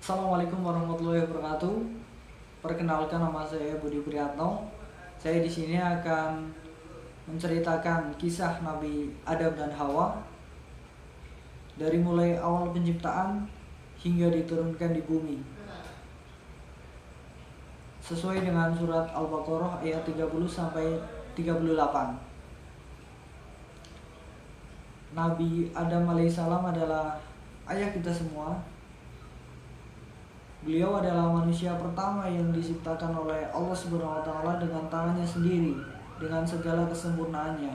Assalamualaikum warahmatullahi wabarakatuh. Perkenalkan, nama saya Budi Priyatno. Saya di sini akan menceritakan kisah Nabi Adam dan Hawa dari mulai awal penciptaan hingga diturunkan di bumi. Sesuai dengan surat Al-Baqarah ayat 30 sampai 38. Nabi Adam alaihissalam adalah ayah kita semua. Beliau adalah manusia pertama yang diciptakan oleh Allah Subhanahu wa taala dengan tangannya sendiri, dengan segala kesempurnaannya.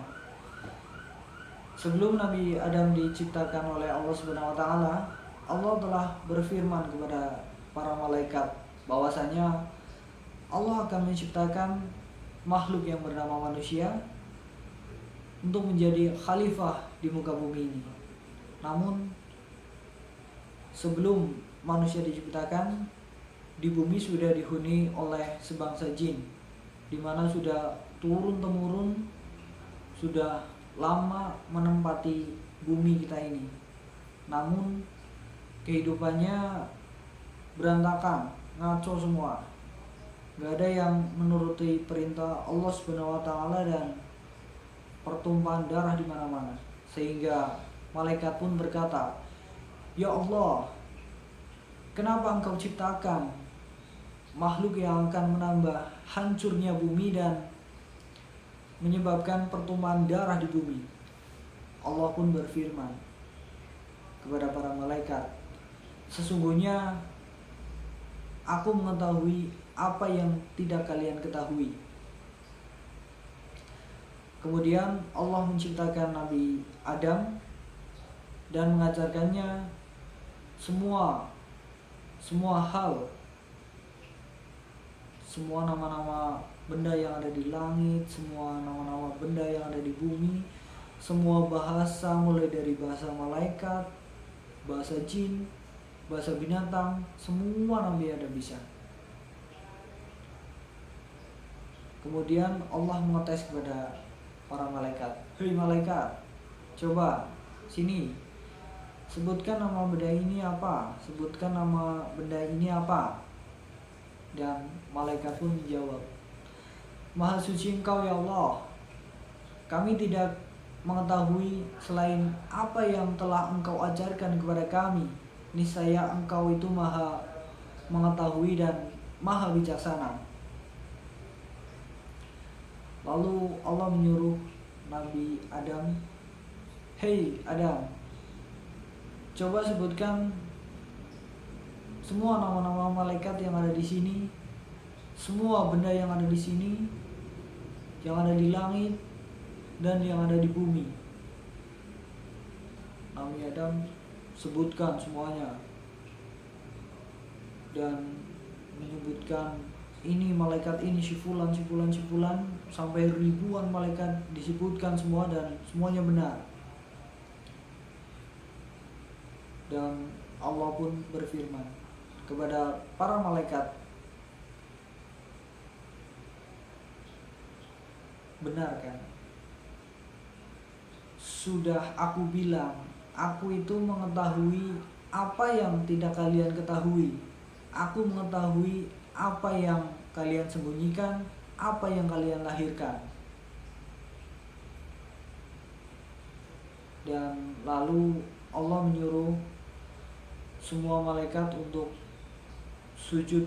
Sebelum Nabi Adam diciptakan oleh Allah Subhanahu wa taala, Allah telah berfirman kepada para malaikat bahwasanya Allah akan menciptakan makhluk yang bernama manusia untuk menjadi khalifah di muka bumi ini. Namun sebelum manusia diciptakan, di bumi sudah dihuni oleh sebangsa jin, di mana sudah turun-temurun, sudah lama menempati bumi kita ini. Namun kehidupannya berantakan, ngaco semua. Gak ada yang menuruti perintah Allah Subhanahu wa taala dan pertumpahan darah di mana-mana. Sehingga malaikat pun berkata, "Ya Allah, kenapa Engkau ciptakan makhluk yang akan menambah hancurnya bumi dan menyebabkan pertumpahan darah di bumi?" Allah pun berfirman kepada para malaikat, "Sesungguhnya Aku mengetahui apa yang tidak kalian ketahui." Kemudian Allah menciptakan Nabi Adam dan mengajarkannya semua hal, semua nama-nama benda yang ada di langit, semua nama-nama benda yang ada di bumi, semua bahasa, mulai dari bahasa malaikat, bahasa jin, bahasa binatang, semua Nabi Adam bisa. Kemudian Allah mengetes kepada para malaikat, "Hei malaikat, coba sini, sebutkan nama benda ini apa? Sebutkan nama benda ini apa?" Dan malaikat pun menjawab, "Maha suci Engkau ya Allah, kami tidak mengetahui selain apa yang telah Engkau ajarkan kepada kami. Niscaya Engkau itu maha mengetahui dan maha bijaksana." Lalu Allah menyuruh Nabi Adam, "Hei Adam, coba sebutkan semua nama-nama malaikat yang ada di sini, semua benda yang ada di sini, yang ada di langit dan yang ada di bumi." Nabi Adam sebutkan semuanya dan menyebutkan ini malaikat ini, si fulan, sampai ribuan malaikat disebutkan semua dan semuanya benar. Dan Allah pun berfirman kepada para malaikat, "Benar kan? Sudah aku bilang, aku itu mengetahui apa yang tidak kalian ketahui. Aku mengetahui apa yang kalian sembunyikan, apa yang kalian lahirkan." Dan lalu Allah menyuruh semua malaikat untuk sujud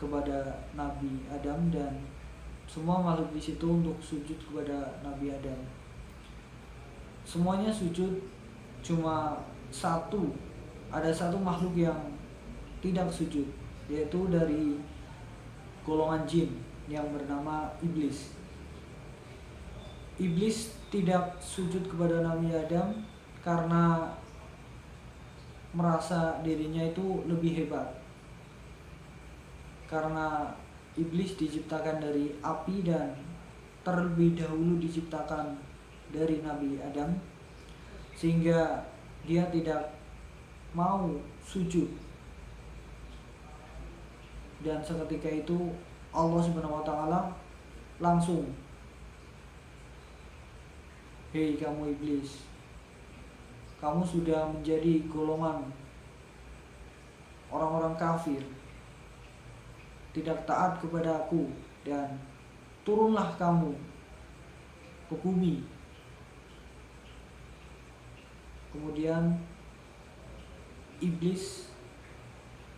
kepada Nabi Adam dan semua makhluk di situ untuk sujud kepada Nabi Adam. Semuanya sujud, cuma ada satu makhluk yang tidak sujud, yaitu dari golongan jin yang bernama Iblis. Iblis tidak sujud kepada Nabi Adam karena merasa dirinya itu lebih hebat. Karena Iblis diciptakan dari api dan terlebih dahulu diciptakan dari Nabi Adam, sehingga dia tidak mau sujud. Dan seketika itu Allah Subhanahu wa taala langsung, "Hei kamu iblis, kamu sudah menjadi golongan orang-orang kafir, tidak taat kepada aku, dan turunlah kamu ke bumi. Kemudian iblis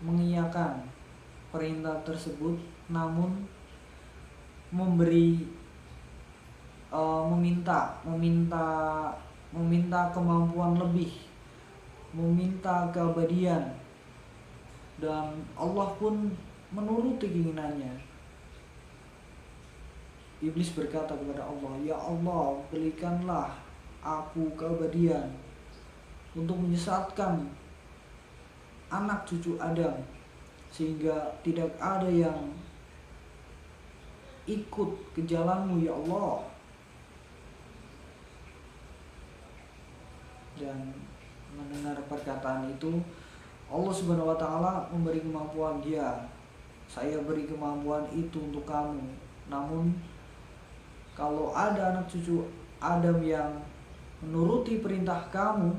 mengiyakan perintah tersebut, namun meminta kemampuan lebih, meminta keabadian, dan Allah pun menuruti keinginannya. Iblis berkata kepada Allah, "Ya Allah, berikanlah aku keabadian untuk menyesatkan anak cucu Adam, sehingga tidak ada yang ikut ke jalanmu ya Allah." Dan mendengar perkataan itu, Allah Subhanahu wa taala memberi kemampuan dia. "Saya beri kemampuan itu untuk kamu. Namun kalau ada anak cucu Adam yang menuruti perintah kamu,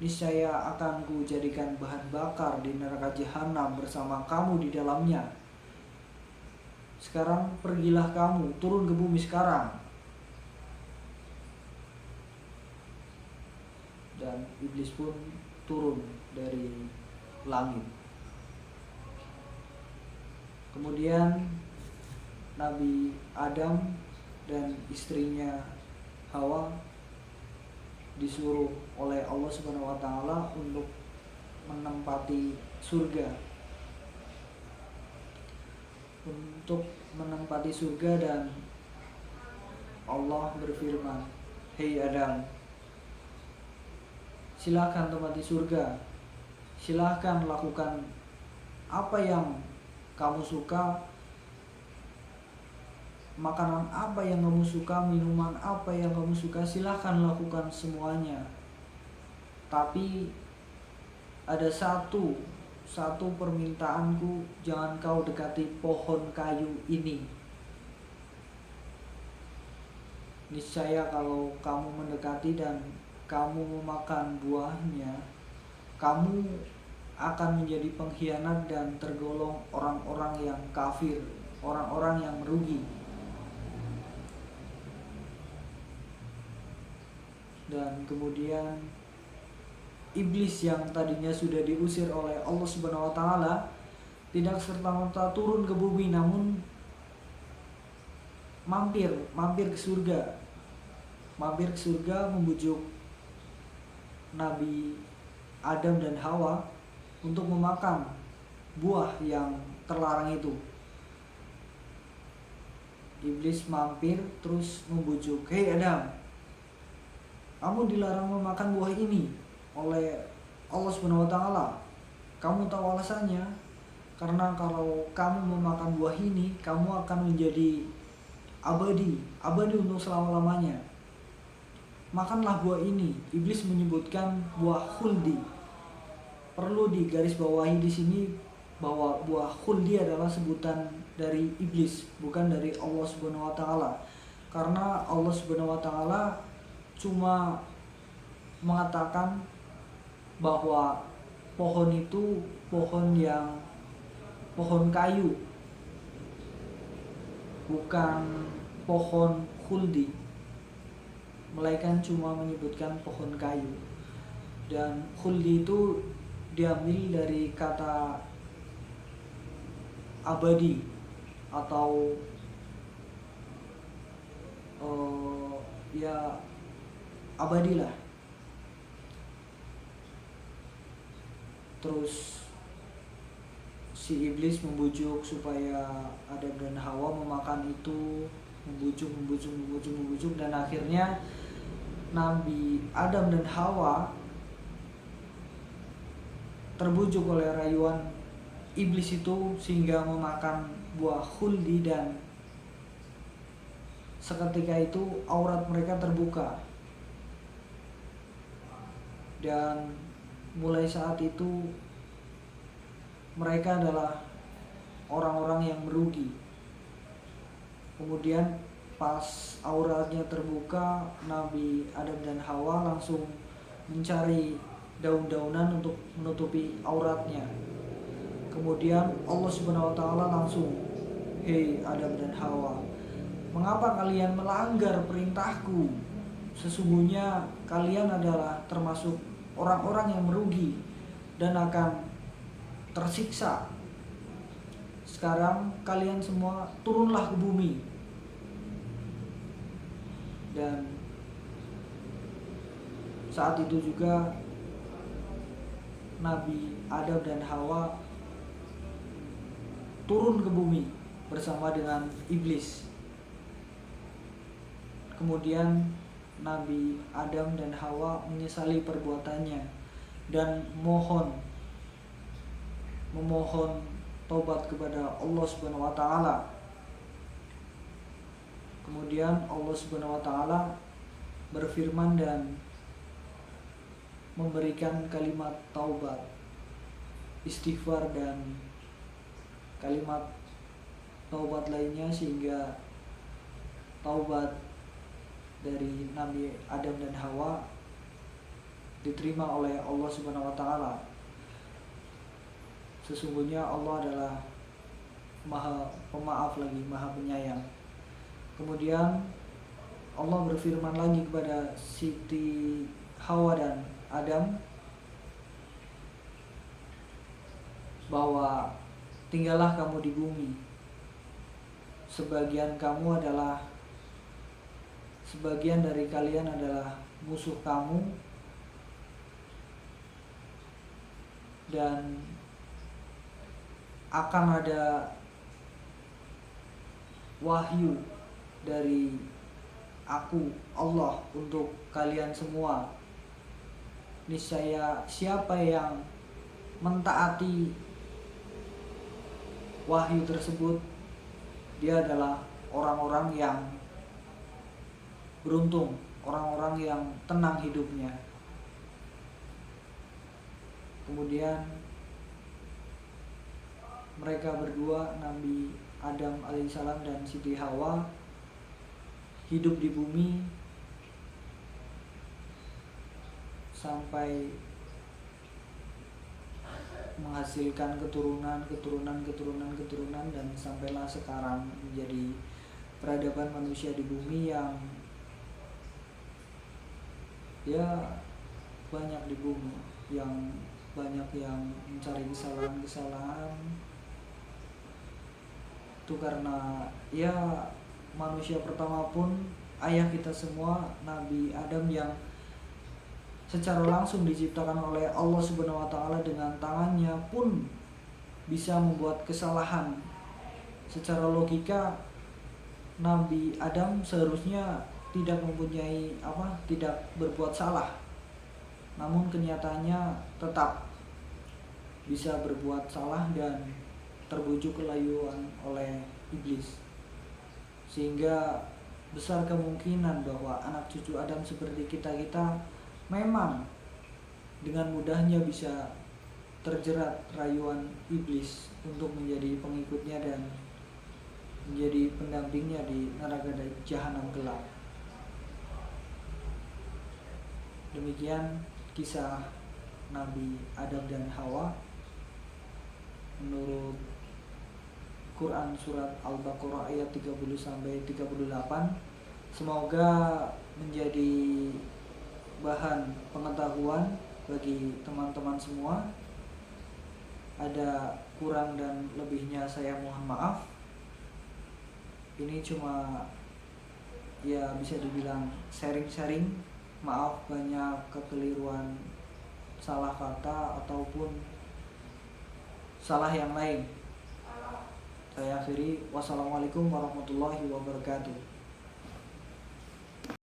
niscaya akan kujadikan bahan bakar di neraka jahanam bersama kamu di dalamnya. Sekarang pergilah kamu, turun ke bumi sekarang." Dan iblis pun turun dari langit. Kemudian Nabi Adam dan istrinya Hawa disuruh oleh Allah Subhanahu wa taala untuk menempati surga. Dan Allah berfirman, "Hei Adam, silakan tempati surga. Silakan lakukan apa yang kamu suka, makanan apa yang kamu suka, minuman apa yang kamu suka, silakan lakukan semuanya. Tapi ada satu permintaanku, jangan kau dekati pohon kayu ini. Niscaya kalau kamu mendekati dan kamu memakan buahnya, kamu akan menjadi pengkhianat dan tergolong orang-orang yang kafir, orang-orang yang merugi." Dan kemudian iblis yang tadinya sudah diusir oleh Allah Subhanahu wa taala tidak serta-merta turun ke bumi, namun mampir ke surga. Mampir ke surga, membujuk Nabi Adam dan Hawa untuk memakan buah yang terlarang itu. Iblis mampir terus membujuk, "Hei Adam, kamu dilarang memakan buah ini oleh Allah Subhanahu wa taala. Kamu tahu alasannya? Karena kalau kamu memakan buah ini, kamu akan menjadi abadi untuk selama-lamanya. Makanlah buah ini." Iblis menyebutkan buah khuldi. Perlu digarisbawahi di sini bahwa buah khuldi adalah sebutan dari iblis, bukan dari Allah Subhanahu wa taala. Karena Allah Subhanahu wa taala cuma mengatakan bahwa pohon itu pohon kayu, bukan pohon khuldi. Melainkan cuma menyebutkan pohon kayu. Dan khuldi itu diambil dari kata abadi atau ya abadilah. Terus si iblis membujuk supaya Adam dan Hawa memakan itu, membujuk, dan akhirnya Nabi Adam dan Hawa terbujuk oleh rayuan iblis itu sehingga memakan buah khuldi, dan seketika itu aurat mereka terbuka. Dan mulai saat itu mereka adalah orang-orang yang merugi. Kemudian pas auratnya terbuka, Nabi Adam dan Hawa langsung mencari daun-daunan untuk menutupi auratnya. Kemudian Allah Subhanahu wa taala langsung, "Hei Adam dan Hawa, mengapa kalian melanggar perintahku? Sesungguhnya kalian adalah termasuk orang-orang yang merugi dan akan tersiksa. Sekarang kalian semua turunlah ke bumi." Dan saat itu juga Nabi Adam dan Hawa turun ke bumi bersama dengan iblis. Kemudian Nabi Adam dan Hawa menyesali perbuatannya dan memohon taubat kepada Allah Subhanahu wa taala. Kemudian Allah Subhanahu wa taala berfirman dan memberikan kalimat taubat, istighfar dan kalimat taubat lainnya, sehingga taubat dari Nabi Adam dan Hawa diterima oleh Allah Subhanahu wa taala. Sesungguhnya Allah adalah Maha Pemaaf lagi Maha Penyayang. Kemudian Allah berfirman lagi kepada Siti Hawa dan Adam bahwa tinggallah kamu di bumi. Sebagian dari kalian adalah musuh kamu, dan akan ada wahyu dari aku Allah untuk kalian semua. Niscaya siapa yang mentaati wahyu tersebut, dia adalah orang-orang yang beruntung, orang-orang yang tenang hidupnya. Kemudian mereka berdua, Nabi Adam alaihissalam dan Siti Hawa, hidup di bumi sampai menghasilkan keturunan, dan sampailah sekarang menjadi peradaban manusia di bumi yang ya banyak di bumi, yang banyak yang mencari kesalahan itu karena ya manusia pertama pun ayah kita semua, Nabi Adam, yang secara langsung diciptakan oleh Allah Subhanahu wa taala dengan tangannya pun bisa membuat kesalahan. Secara logika Nabi Adam seharusnya tidak berbuat salah. Namun kenyataannya tetap bisa berbuat salah dan terbujuk kelayuan oleh iblis. Sehingga besar kemungkinan bahwa anak cucu Adam seperti kita memang dengan mudahnya bisa terjerat rayuan iblis untuk menjadi pengikutnya dan menjadi pendampingnya di neraka jahanam gelap. Demikian kisah Nabi Adam dan Hawa menurut Quran surat Al-Baqarah ayat 30-38. Semoga menjadi bahan pengetahuan bagi teman-teman semua. Ada kurang dan lebihnya saya mohon maaf. Ini cuma ya bisa dibilang sharing-sharing. Maaf banyak kekeliruan, salah kata ataupun salah yang lain. Saya akhiri, wassalamualaikum warahmatullahi wabarakatuh.